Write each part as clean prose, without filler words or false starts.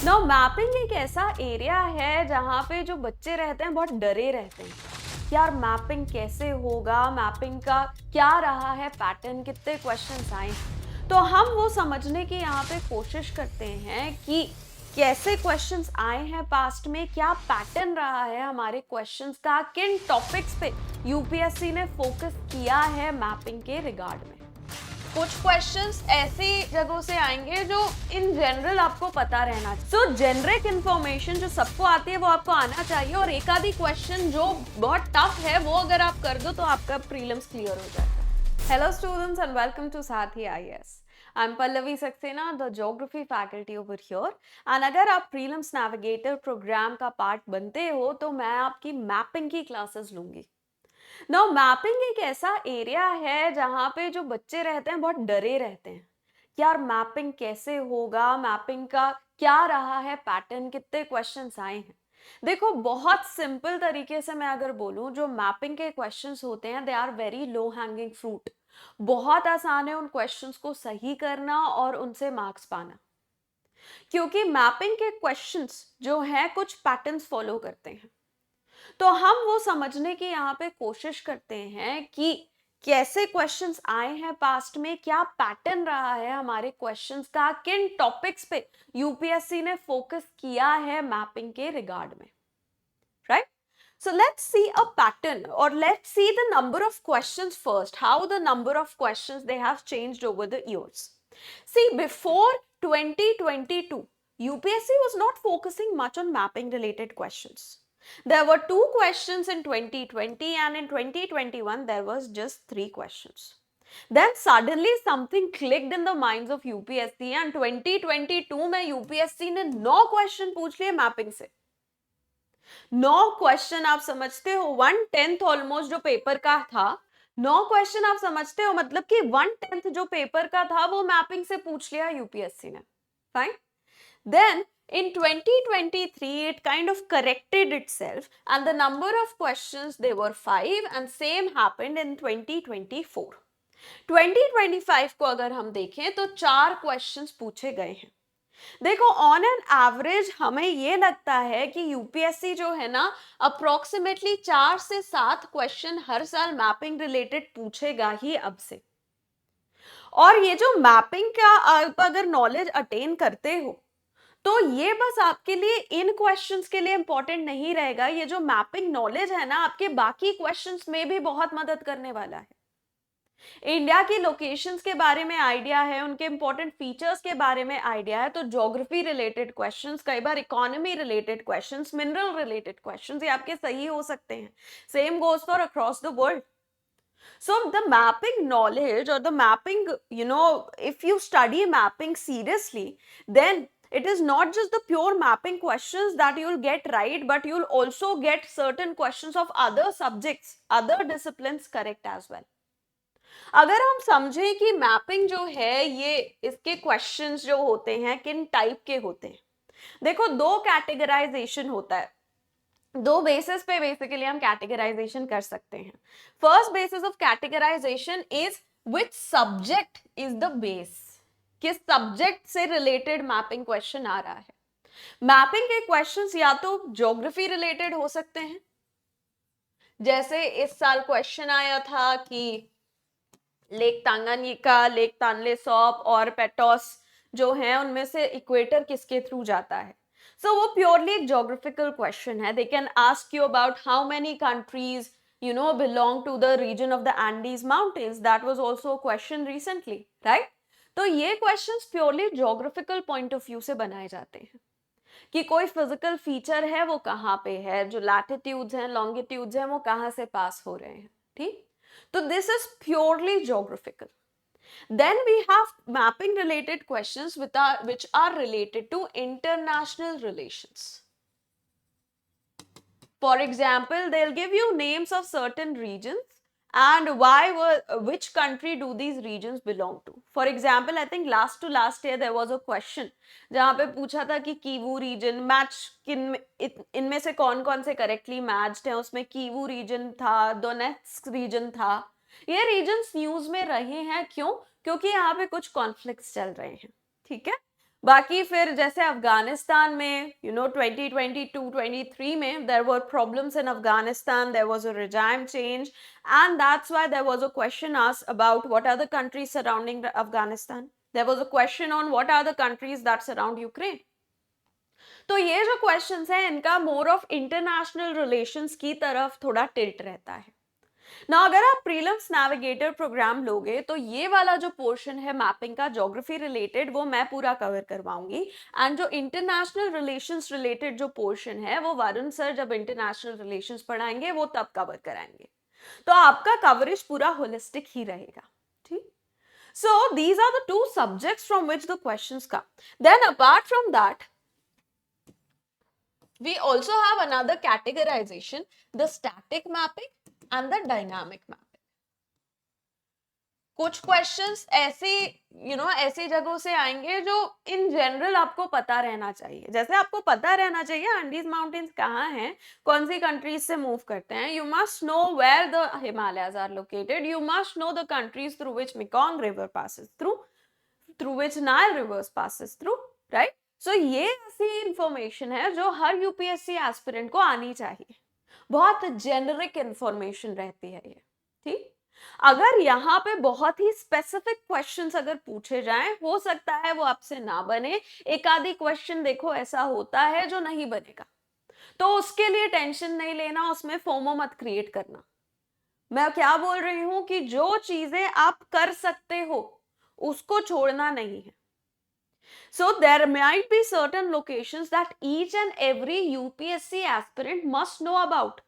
No mapping एक ऐसा area है जहाँ पे जो बच्चे रहते हैं बहुत डरे रहते हैं। यार मैपिंग कैसे होगा, मैपिंग का क्या रहा है पैटर्न, कितने क्वेश्चंस आए हैं। तो हम वो समझने की यहाँ पे कोशिश करते हैं कि कैसे क्वेश्चंस आए हैं पास्ट में, क्या पैटर्न रहा है हमारे क्वेश्चंस का, किन टॉपिक्स पे यूपीएससी ने फोकस किया है मैपिंग के रिगार्ड में। कुछ क्वेश्चंस ऐसी जगहों से आएंगे जो इन जनरल आपको पता रहना चाहिए। सो जेनरिक इंफॉर्मेशन जो सबको आती है वो आपको आना चाहिए, और एक आधी क्वेश्चन जो बहुत टफ है वो अगर आप कर दो तो आपका प्रीलिम्स क्लियर हो जाता है। Hello students and welcome to Saathi IAS. I am Pallavi Saxena, the geography faculty over here. And अगर आप प्रीलिम्स नेविगेटर प्रोग्राम का पार्ट बनते हो तो मैं आपकी मैपिंग की क्लासेस लूंगी। नाउ मैपिंग एक ऐसा एरिया है जहाँ पे जो बच्चे रहते हैं बहुत डरे रहते हैं। यार मैपिंग कैसे होगा, मैपिंग का क्या रहा है पैटर्न, कितने क्वेश्चंस आए हैं। देखो बहुत सिंपल तरीके से मैं अगर बोलूं, जो मैपिंग के क्वेश्चंस होते हैं they are very low hanging fruit. बहुत आसान है उन क्वेश्चंस को सही करना और उनसे मार्क्स पाना, क्योंकि मैपिंग के क्वेश्चंस जो हैं कुछ पैटर्न्स फॉलो करते हैं। तो हम वो समझने की यहाँ पे कोशिश करते हैं कि कैसे क्वेश्चंस आए हैं पास्ट में, क्या पैटर्न रहा है हमारे क्वेश्चंस का, किन टॉपिक्स पे यूपीएससी ने फोकस किया है मैपिंग के रिगार्ड में, right? So let's see a pattern, or let's see the number of questions first, how the number of questions they have changed over the years. See, before 2022, UPSC was not focusing much on mapping related questions. There were 2 questions in 2020, and in 2021 there was just 3 questions. Then suddenly something clicked in the minds of UPSC, and 2022 में UPSC ने 9 question पूछ लिए mapping से। 9 question आप समझते हो 1/10 almost जो paper का था। 9 क्वेश्चन आप समझते हो मतलब कि 1/10 जो पेपर का था वो मैपिंग से पूछ लिया यूपीएससी ने। Fine. Then in 2023 it kind of corrected itself and the number of questions, they were 5, and same happened in 2024. 2025 को अगर हम देखें तो 4 क्वेश्चंस पूछे गए हैं। देखो ऑन एन एवरेज हमें ये लगता है कि यूपीएससी जो है ना अप्रोक्सीमेटली 4 से 7 क्वेश्चन हर साल मैपिंग रिलेटेड पूछेगा ही अब से। और ये जो मैपिंग का आप अगर नॉलेज अटेन करते हो तो ये बस आपके लिए इन क्वेश्चंस के लिए इंपॉर्टेंट नहीं रहेगा, ये जो मैपिंग नॉलेज है ना आपके बाकी क्वेश्चंस में भी बहुत मदद करने वाला है। इंडिया की लोकेशंस के बारे में आइडिया है, उनके इंपॉर्टेंट फीचर्स के बारे में आइडिया है, तो ज्योग्राफी रिलेटेड क्वेश्चंस, कई बार economy related questions, mineral related questions, ये आपके सही हो सकते हैं। Same goes for across the world. So the mapping knowledge, or the mapping, if you study mapping seriously, then it is not just the pure mapping questions that you'll get right, but you'll also get certain questions of other subjects, other disciplines correct as well. अगर हम समझें कि mapping जो है ये इसके questions जो होते हैं किन टाइप के होते हैं, देखो 2 कैटेगराइजेशन होता है, 2 बेसिस पे बेसिकली हम कैटेगराइजेशन कर सकते हैं। First basis of categorization is which subject is the base, किस सब्जेक्ट से रिलेटेड मैपिंग क्वेश्चन आ रहा है। मैपिंग के क्वेश्चंस या तो ज्योग्राफी रिलेटेड हो सकते हैं, जैसे इस साल क्वेश्चन आया था कि लेक तांगानिका, लेक तानले सॉप और पेटोस जो हैं उनमें से इक्वेटर किसके थ्रू जाता है। सो वो प्योरली एक ज्योग्राफिकल क्वेश्चन है। They can ask you about how many countries belong to the region of the Andes mountains, that was also a question recently, right? तो ये questions purely geographical point of view से बनाए जाते हैं कि कोई physical feature है वो कहाँ पे है, जो लैटिट्यूड्स हैं, लॉन्गिट्यूड्स हैं, वो कहाँ से पास हो रहे हैं, ठीक? So this is purely geographical. Then we have mapping related questions which are related to international relations. For example, they'll give you names of certain regions and which country do these regions belong to. For example, I think last to last year there was a question जहाँ पे पूछा था कि Kivu reason match इनमें से कौन कौन से करेक्टली मैच्ड हैं, उसमें कीवू रीजन था, डोनेट्स्क रीजन था। ये रीजन्स न्यूज में रहे हैं, क्यों? क्योंकि यहाँ पे कुछ कॉन्फ्लिक्ट्स चल रहे हैं, ठीक है? बाकी फिर जैसे अफगानिस्तान में 2022-23 में there were problems in Afghanistan, there was a regime change, and that's why there was a question asked about what are the countries surrounding Afghanistan. There was a question on what are the countries that surround Ukraine. तो ये जो questions हैं इनका more of international relations की तरफ थोड़ा tilt रहता है ना। अगर आप प्रीलिम्स नेविगेटर प्रोग्राम लोगे तो ये वाला जो पोर्शन है मैपिंग का ज्योग्राफी रिलेटेड वो मैं पूरा कवर करवाऊंगी, एंड जो इंटरनेशनल रिलेशंस रिलेटेड जो पोर्शन है वो वरुण सर जब इंटरनेशनल रिलेशंस पढ़ाएंगे वो तब कवर कराएंगे। तो आपका कवरेज पूरा होलिस्टिक ही रहेगा, ठीक। So these are the two subjects from which the questions come. Then apart from that, we also have another categorization, the static mapping and the dynamic mapping. कुछ क्वेश्चंस ऐसे ऐसी जगहों से आएंगे जो इन जनरल आपको पता रहना चाहिए। जैसे आपको पता रहना चाहिए एंडीज माउंटेन्स कहाँ हैं, कौन सी कंट्रीज से मूव करते हैं। You must know where the Himalayas are located, you must know the countries through which Mekong river passes through which Nile rivers passes through, right. So ये ऐसी इंफॉर्मेशन है जो हर यूपीएससी एस्पिरेंट को आनी चाहिए। बहुत जेनरिक इंफॉर्मेशन रहती है ये, ठीक। अगर यहाँ पे बहुत ही स्पेसिफिक क्वेश्चंस अगर पूछे जाएं, हो सकता है वो आपसे ना बने। एक आधी क्वेश्चन देखो ऐसा होता है जो नहीं बनेगा, तो उसके लिए टेंशन नहीं लेना, उसमें फोमो मत क्रिएट करना। मैं क्या बोल रही हूं कि जो चीजें आप कर सकते हो उसको छोड़ना नहीं है। So there might be certain locations that each and every UPSC aspirant must know about.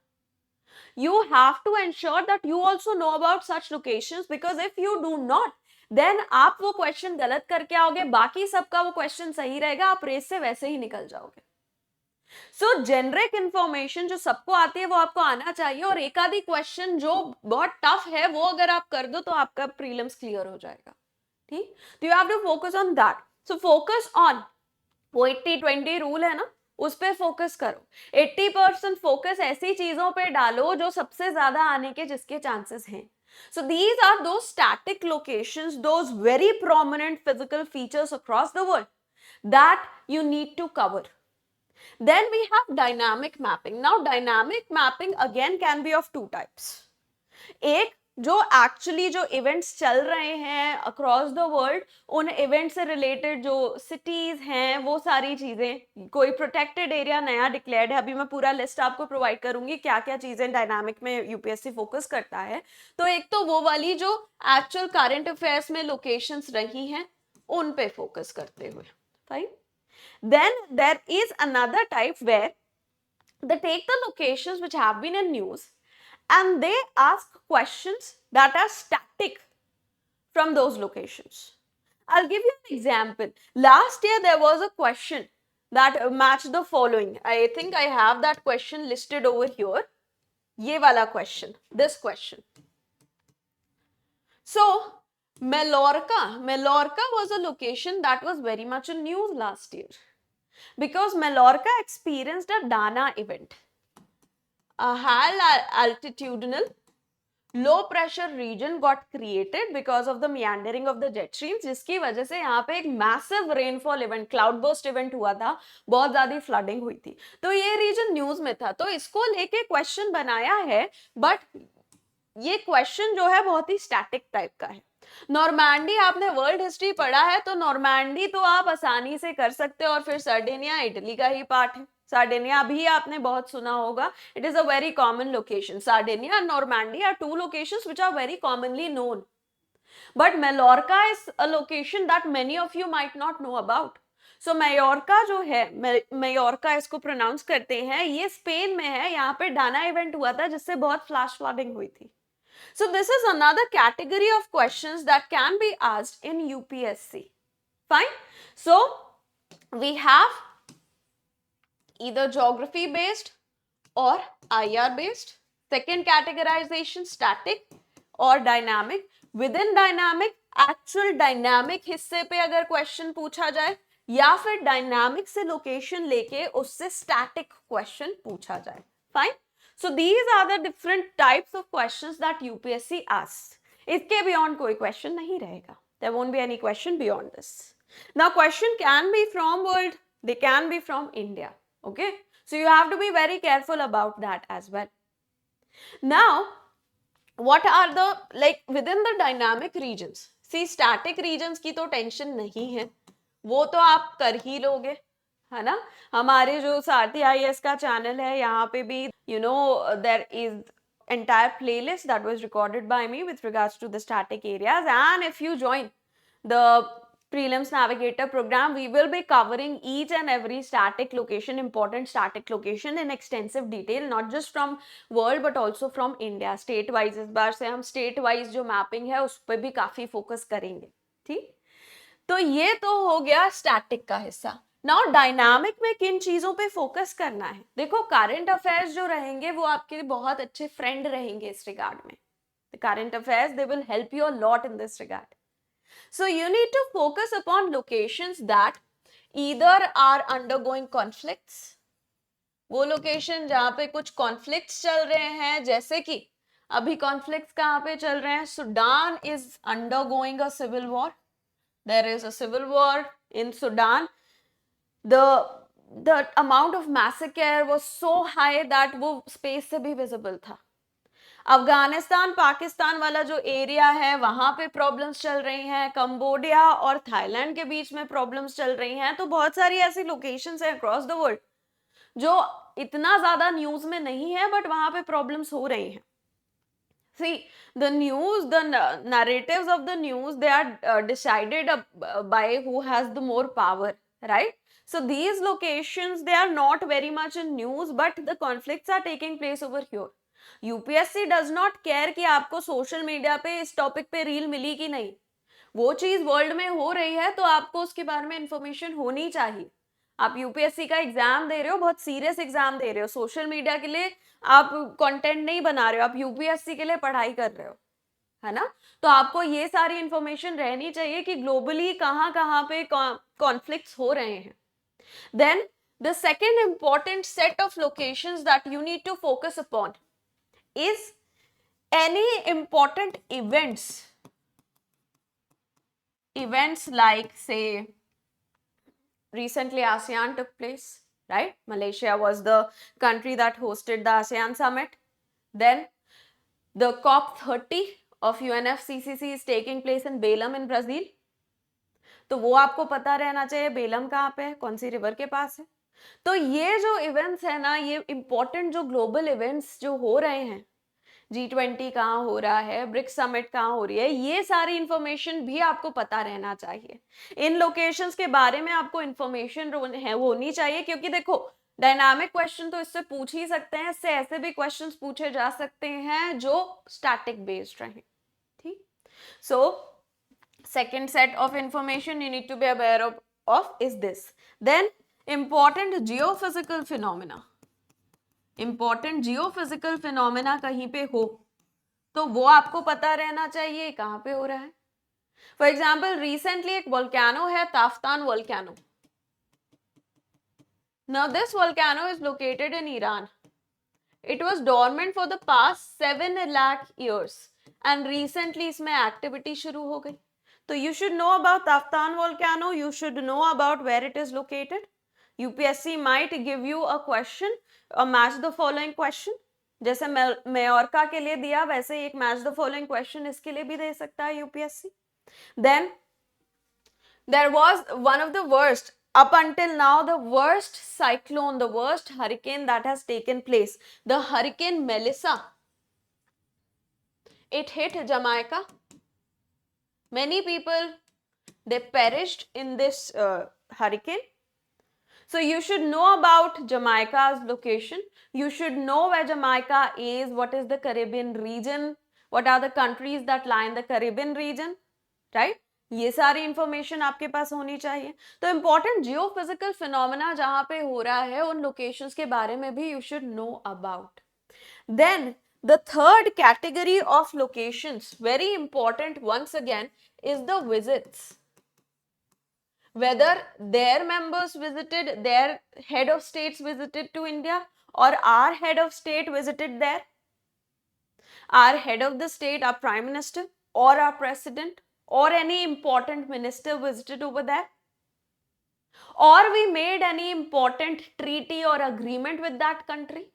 You have to ensure that you also know about such locations, because if you do not, then आप वो question गलत करके आओगे, बाकी सबका वो question सही रहेगा, आप रेस से वैसे ही निकल जाओगे। सो जेनरिक इंफॉर्मेशन जो सबको आती है वो आपको आना चाहिए, और एक आधी क्वेश्चन जो बहुत टफ है वो अगर आप कर दो तो आपका प्रीलिम्स क्लियर हो जाएगा, ठीक। तो you have to focus on that. So focus on वो 80-20 रूल है ना, उस पे फोकस करो। 80% फोकस ऐसी चीजों पे डालो जो सबसे ज्यादा आने के जिसके चांसेस हैं। So these are those static locations, those very prominent physical features across the world that you need to cover. Then we have dynamic mapping. Now dynamic mapping again can be of two types. एक जो actually जो events चल रहे हैं across the world, उन event से related जो cities हैं वो सारी चीजें, कोई प्रोटेक्टेड एरिया नया डिक्लेयर्ड है, अभी मैं पूरा लिस्ट आपको प्रोवाइड करूंगी क्या क्या चीजें डायनामिक में यूपीएससी फोकस करता है। तो एक तो वो वाली जो एक्चुअल करंट अफेयर्स में लोकेशंस रही हैं उन पे फोकस करते हुए, fine. Then there is another type where they take the locations which have been in news and they ask questions that are static from those locations. I'll give you an example. Last year there was a question that matched the following. I think I have that question listed over here. Ye wala question, this question. So Mallorca was a location that was very much in news last year, because Mallorca experienced a Dana event. A high altitudinal low pressure region got created because of the meandering of the jet streams, जिसकी वजह से यहाँ पे एक massive rainfall event, cloud burst event हुआ था, बहुत ज़्यादा flooding हुई थी। तो ये region न्यूज में था, तो इसको लेके क्वेश्चन बनाया है, बट ये क्वेश्चन जो है बहुत ही स्टैटिक टाइप का है। नॉर्मैंडी, आपने वर्ल्ड हिस्ट्री पढ़ा है तो नॉर्मैंडी तो आप आसानी से कर सकते हो, और फिर सर्डेनिया इटली का ही पार्ट है। सार्डिनिया भी आपने बहुत सुना होगा, it is a very common location. Sardinia and Normandy are two locations which are very commonly known, but Mallorca is a location that many of you might not know about. So Mallorca जो है, मैयोर्का इसको pronounce करते हैं, ये Spain में है। यहाँ पे डाना इवेंट हुआ था जिससे बहुत फ्लैश फ्लडिंग हुई थी। So this is another category of questions that can be asked in UPSC. Fine. So we have either geography based or IR based. Second categorization, static or dynamic. Within dynamic, actual dynamic हिस्से पे अगर question पूछा जाए, या फिर dynamic से location लेके उससे static question पूछा जाए. Fine. So these are the different types of questions that UPSC asks. इसके beyond कोई question नहीं रहेगा. There won't be any question beyond this. Now question can be from world, they can be from India. Okay, so you have to be very careful about that as well. Now what are the like within the dynamic regions, see static regions की तो tension नहीं है, वो तो आप कर ही लोगे, है ना. हमारे जो सारथी आईएएस का चैनल है यहाँ पे भी you know there is entire playlist that was recorded by me with regards to the static areas, and if you join the prelims navigator program, we will be covering each and every static location, important static location in extensive detail, not just from world but also from India. State wise इस बार से हम state wise जो mapping है उस पर भी काफी focus करेंगे. ठीक, तो ये तो हो गया static का हिस्सा. नाउ डायनामिक में किन चीजों पे फोकस करना है, देखो करंट अफेयर्स जो रहेंगे वो आपके बहुत अच्छे फ्रेंड रहेंगे इस रिगार्ड में. The current affairs they will help you a lot in this regard. So you need to focus upon locations that either are undergoing conflicts, वो लोकेशन जहां पे कुछ कॉन्फ्लिक्ट्स चल रहे हैं, जैसे कि अभी कॉन्फ्लिक्ट्स कहां पे चल रहे हैं, Sudan is undergoing a civil war, there is a civil war in Sudan. the amount of massacre was so high that वो स्पेस से भी विजिबल था. अफगानिस्तान पाकिस्तान वाला जो एरिया है वहां पे प्रॉब्लम्स चल रही हैं, कंबोडिया और थाईलैंड के बीच में प्रॉब्लम्स चल रही हैं. तो बहुत सारी ऐसी लोकेशंस हैं अक्रॉस द वर्ल्ड जो इतना ज्यादा न्यूज में नहीं है बट वहां पे प्रॉब्लम्स हो रही हैं. See, the news, the narratives of the news, they are decided by who has the more power, right? So these locations, they are not very much in news, but the conflicts are taking place over here. UPSC does not care कि आपको social media पे इस topic पे reel मिली कि नहीं, वो चीज world में हो रही है तो आपको उसके बारे में इंफॉर्मेशन होनी चाहिए. आप यूपीएससी का एग्जाम दे रहे हो, बहुत सीरियस एग्जाम दे रहे हो, सोशल मीडिया के लिए आप कंटेंट नहीं बना रहे हो, आप यूपीएससी के लिए पढ़ाई कर रहे हो, है ना. तो आपको ये सारी इंफॉर्मेशन रहनी चाहिए कि ग्लोबली कहाँ कहाँ पे कॉन्फ्लिक्ट्स हो रहे हैं. Then the second important set of locations that you need to focus upon is any important events like say recently ASEAN took place, right? Malaysia was the country that hosted the ASEAN summit. Then the COP30 of UNFCCC is taking place in Belém in Brazil. तो वो आपको पता रहना चाहिए बेलम कहाँ पे है, कौन सी रिवर के पास है. तो ये जो इवेंट्स है ना, ये इंपॉर्टेंट जो ग्लोबल इवेंट्स जो हो रहे हैं, G20 कहाँ हो रहा है, ब्रिक्स समिट कहाँ हो रही है, ये सारी इंफॉर्मेशन भी आपको पता रहना चाहिए. इन लोकेशंस के बारे में आपको इंफॉर्मेशन होनी चाहिए, क्योंकि देखो डायनामिक क्वेश्चन तो इससे पूछ ही सकते हैं, इससे ऐसे भी क्वेश्चंस पूछे जा सकते हैं जो स्टैटिक बेस्ड रहे. ठीक, सो second set of information you need to be aware of is this. Then important geophysical phenomena, important geophysical phenomena कहीं पे हो तो वो आपको पता रहना चाहिए कहाँ पे हो रहा है. फॉर एग्जाम्पल रिसेंटली एक वोल्केनो है, Taftan volcano. Now this volcano is located in Iran. It was dormant for the past 7 lakh years and recently इसमें activity शुरू हो गई. So you should know about Taftan volcano, you should know about where it is located. UPSC might give you a question, a match the following question. जैसे मेयोरका के लिए दिया वैसे एक match the following question इसके लिए भी दे सकता है UPSC. Then there was one of the worst, up until now the worst cyclone, the worst hurricane that has taken place, the hurricane Melissa. It hit Jamaica. Many people, they perished in this hurricane. So you should know about Jamaica's location. You should know where Jamaica is, what is the Caribbean region, what are the countries that lie in the Caribbean region, right? ये सारी information आपके पास होनी चाहिए. तो important geophysical phenomena जहां पे हो रहा है उन लोकेशंस के बारे में भी you should know about. Then the third category of locations, very important once again, is the visits. Whether their members visited, their head of states visited to India, or our head of state visited there. Our head of the state, our prime minister or our president or any important minister visited over there. Or any important minister visited over there. or we made any important treaty or agreement with that country.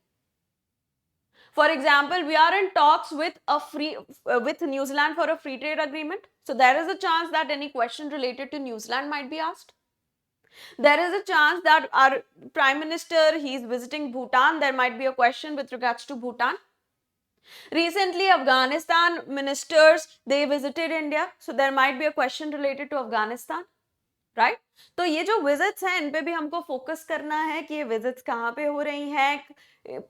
For example, we are in talks with with New Zealand for a free trade agreement. So there is a chance that any question related to New Zealand might be asked. There is a chance that our Prime Minister, he is visiting Bhutan. There might be a question with regards to Bhutan. Recently, Afghanistan ministers, they visited India. So there might be a question related to Afghanistan. Right तो ये जो visits हैं इन पे भी हमको focus करना है कि ये विजिट्स कहाँ पे हो रही हैं,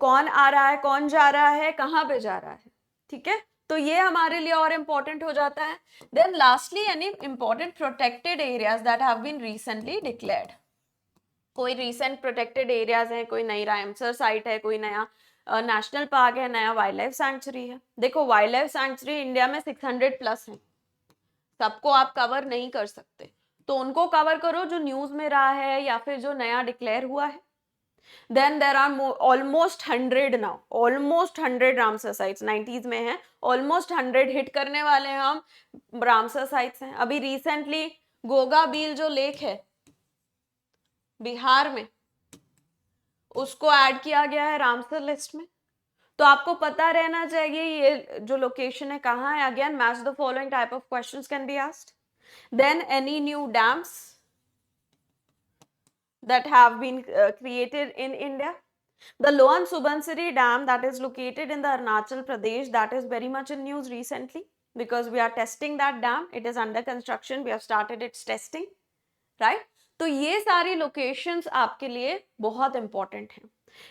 कौन आ रहा है, कौन जा रहा है, कहाँ पे जा रहा है, ठीक है. तो ये हमारे लिए और इम्पोर्टेंट हो जाता है. Then lastly any important protected areas that have been recently declared. कोई रिसेंट प्रोटेक्टेड एरियाज हैं, कोई नई रामसर साइट है, कोई नया नेशनल पार्क है, नया वाइल्ड लाइफ सैंक्चुरी है. देखो वाइल्ड लाइफ सैंक्चुरी इंडिया में 600 प्लस है, सबको आप कवर नहीं कर सकते, तो उनको कवर करो जो न्यूज में रहा है या फिर जो नया डिक्लेयर हुआ है. Then there are almost 100 now, almost 100 Ramsar sites 90s में है, ऑलमोस्ट 100 हिट करने वाले हैं हम रामसर साइट्स हैं. अभी रिसेंटली गोगा बील जो लेक है बिहार में, उसको ऐड किया गया है रामसर लिस्ट में. तो आपको पता रहना चाहिए ये जो लोकेशन है कहाँ है. Again match the following type of questions can be asked. Then any new dams that have been created in India. The Loan Subansiri Dam that is located in the Arunachal Pradesh, that is very much in news recently because we are testing that dam. It is under construction. We have started its testing, right? तो ये सारी locations आपके लिए बहुत important हैं.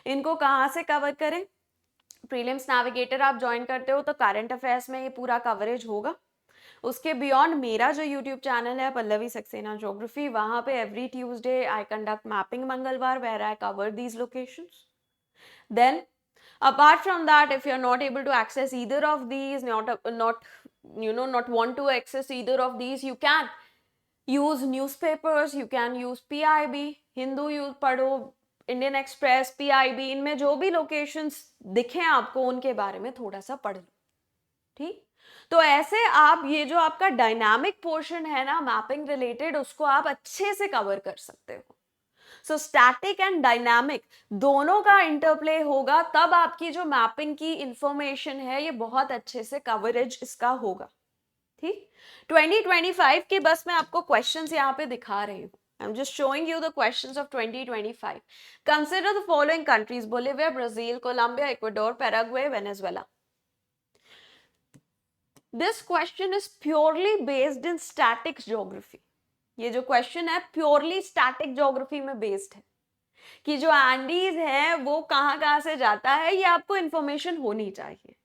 इनको कहाँ से cover करें? Prelims Navigator आप join करते हो तो current affairs में ये पूरा coverage होगा. उसके बियॉन्ड मेरा जो यूट्यूब चैनल है पल्लवी सक्सेना ज्योग्राफी, वहां पे every Tuesday I conduct mapping मंगलवार where I cover these locations. Then apart from that, if you're not able to access either of these, not want to access either of these, you can use newspapers, you can use PIB, Hindu use पढ़ो, Indian express, PIB, इनमें जो भी locations दिखे आपको उनके बारे में थोड़ा सा पढ़ लो, ठीक. तो ऐसे आप ये जो आपका डायनामिक पोर्शन है ना मैपिंग रिलेटेड, उसको आप अच्छे से कवर कर सकते हो. सो स्टैटिक एंड डायनामिक दोनों का इंटरप्ले होगा, तब आपकी जो मैपिंग की इंफॉर्मेशन है ये बहुत अच्छे से कवरेज इसका होगा, ठीक. 2025 के बस मैं आपको क्वेश्चंस यहाँ पे दिखा रही हूँ. I'm just showing you the questions of 2025. Consider the following countries: Bolivia, Brazil, Colombia, Ecuador, Paraguay, Venezuela. This question is purely based in static geography. ये जो क्वेश्चन है प्योरली स्टैटिक ज्योग्राफी में बेस्ड है कि जो एंडीज है वो कहाँ से जाता है, ये आपको इंफॉर्मेशन होनी चाहिए.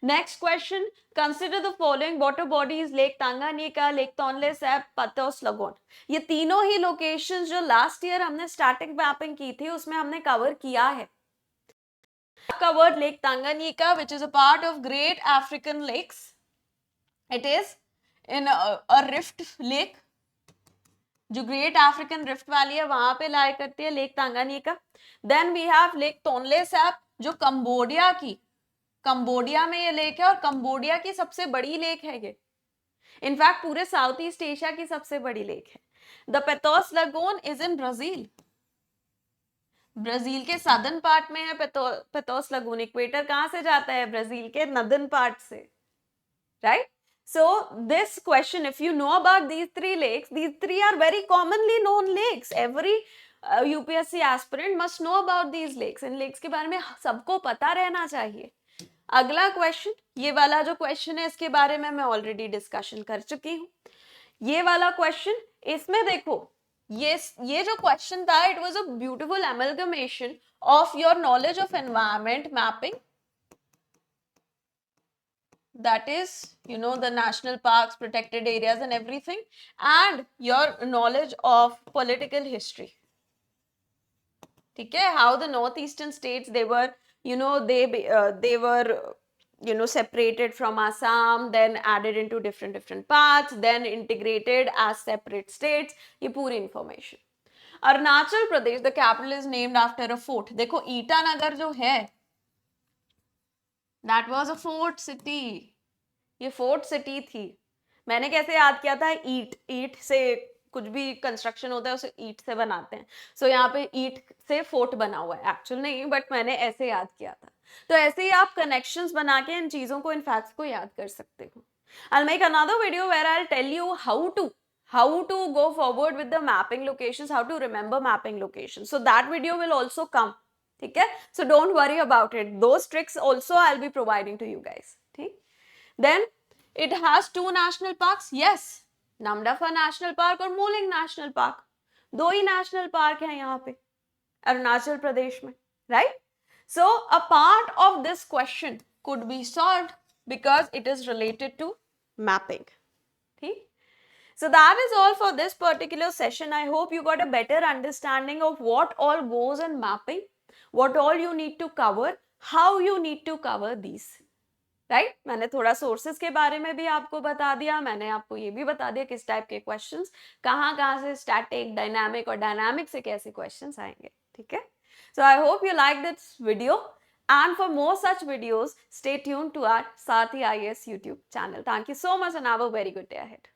Next question, consider the following water bodies: lake Tanganyika, lake Tonle Sap, Patos lagoon. ये तीनों ही लोकेशंस जो लास्ट ईयर हमने स्टैटिक मैपिंग की थी उसमें हमने कवर किया है. Covered lake Tanganyika which is a part of great African lakes. It is in a rift lake, जो ग्रेट अफ्रीकन रिफ्ट वैली है वहां पे लाई करती है lake Tanganyika. Then we have lake Tonle SAP जो Cambodia में ये lake है और कंबोडिया की सबसे बड़ी लेक है ये. इनफैक्ट पूरे साउथ ईस्ट एशिया की सबसे बड़ी लेक है. The Patos lagoon is in Brazil. Brazil के सदर्न पार्ट में है पेतोस लगून. इक्वेटर कहाँ से जाता है? ब्राजील के नदर्न पार्ट से, right. So this question, if you know about these three lakes, these three are very commonly known lakes. Every UPSC aspirant must know about these lakes. In lakes के बारे में सबको पता रहना चाहिए. अगला क्वेश्चन, ये वाला जो क्वेश्चन है इसके बारे में मैं ऑलरेडी डिस्कशन कर चुकी हूँ. ये वाला क्वेश्चन, इसमें देखो ये जो क्वेश्चन था, it was a beautiful amalgamation of your knowledge of environment mapping, that is, the national parks, protected areas and everything, and your knowledge of political history. ठीक है, how the northeastern states they were, they were separated from Assam, then added into different parts, then integrated as separate states. ये पूरी information. Arunachal Pradesh, the capital is named after a fort. देखो ईटानगर जो है, that was a fort city. ये fort city थी. मैंने कैसे याद किया था? ईट से कुछ भी कंस्ट्रक्शन होता है उसे ईंट से बनाते हैं, सो यहाँ पे ईंट से फोर्ट बना हुआ है, एक्चुअल नहीं बट मैंने ऐसे याद किया था। तो ऐसे ही आप कनेक्शंस बना के इन चीजों को, इन फैक्ट्स को याद कर सकते हो। I'll make another video where I'll tell you how to go forward with the mapping locations, how to remember mapping locations. So that video will also come. ठीक है? So don't worry about it. Those tricks also I'll be providing to you guys. ठीक? Then it has 2 national parks. Yes, Namdapha National Park और Moling National Park. 2 ही national park हैं यहाँ पे अरुणाचल प्रदेश में, right? So a part of this question could be solved because it is related to mapping. Okay? So that is all for this particular session. I hope you got a better understanding of what all goes in mapping, what all you need to cover, how you need to cover these. Right मैंने थोड़ा sources के बारे में भी आपको बता दिया, मैंने आपको ये भी बता दिया किस टाइप के क्वेश्चंस कहाँ से स्टैटिक, डायनामिक और डायनामिक से कैसे क्वेश्चंस आएंगे. ठीक है, so I hope you like this video and for more such videos stay tuned to our Sarthi IAS YouTube channel. Thank you so much and have a very good day ahead.